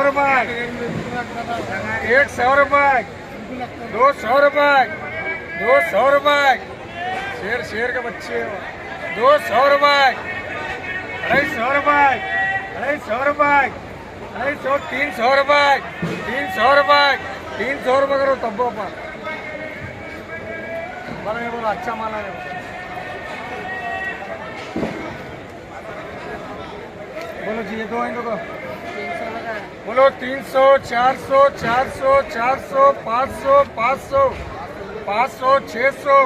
रुपये, 100 रुपये, 200 रुपये, 200 रुपये, शेर शेर के बच्चे 200 रुपये, 250 रुपये, 250 रुपये, 250, 300 रुपये, 300 रुपये, 300 रुपये करो तब पर बोलो ये बोलो अच्छा माल है बोलो जी ये दो इनको दो बोलो 300 400 400 400 500 500 500 600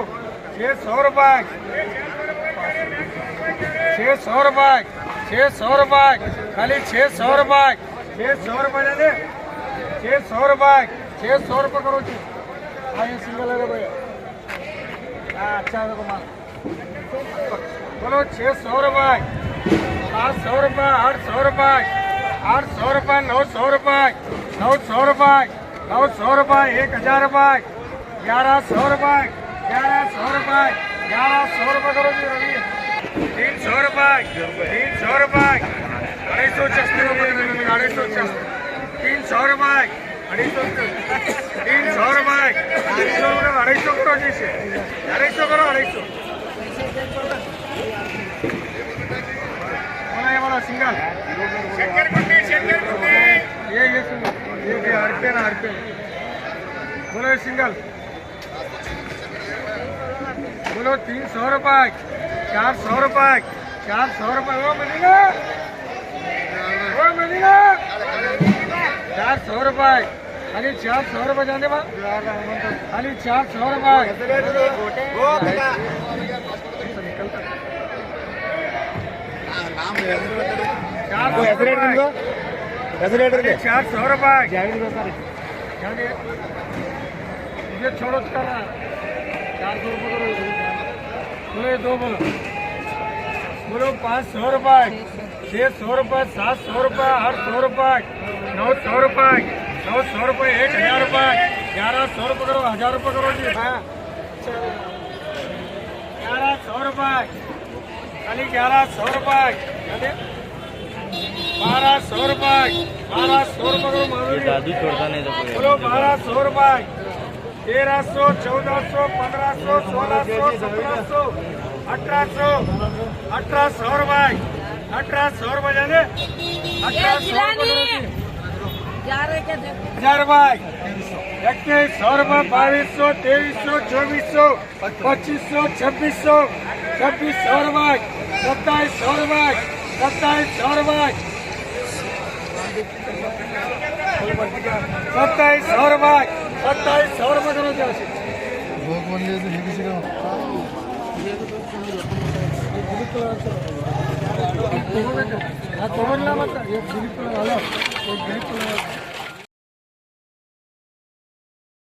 600 रुपये 600 रुपये 600 रुपये खाली 600 रुपये 600 रुपये दे 600 रुपये 600 रुपये करो जी हाँ ये सिंगल है भैया हाँ अच्छा है देखो माल बोलो 600 रुपये 700 रुपये 800 रुपये 800 रुपये 900 रुपये 900 रुपये 900 रुपये 1000 रुपये 1100 रुपये 1100 रुपये 1100 रुपये करो जी रवि 300 रुपये 300 रुपये 250 रुपये 250 300 रुपये 300 रुपये 250 करो जी से 250 करो 250 बोला सिंगल ये हरपे ना हरपे बोलो सिंगल बोलो 300 रुपये 400 रुपये 400 रुपये वो मिलेगा 400 रुपये खाली 400 रुपये जाने बा खाली 400 रुपये 400 रुपये मुझे छोड़ो करना 400 रुपये करो बोलो ये दो बोलो बोलो 500 रुपये 600 रुपये 700 रुपये 800 रुपये 900 रुपये 900 रुपये 1000 रुपये 1100 रुपये करो 1000 रुपये करो जी हाँ 1100 रुपये खाली 1100 रुपये 1200 रुपये 1200 रुपये करो माधुरी बोलो 1200 रुपये 1300 1400 1500 1600 1700 1800 रुपये 1800 रुपये जाने 1800 रुपये 1000 रुपये 2100 रुपये 2200 2300 2400 2500 2600 2600 रुपये 2700 रुपये 2700 रुपये 2700 रुपये 2700 रुपये करो जासे भोग बोल लिए तो ये किसी का तो मत ये दिलीप वाला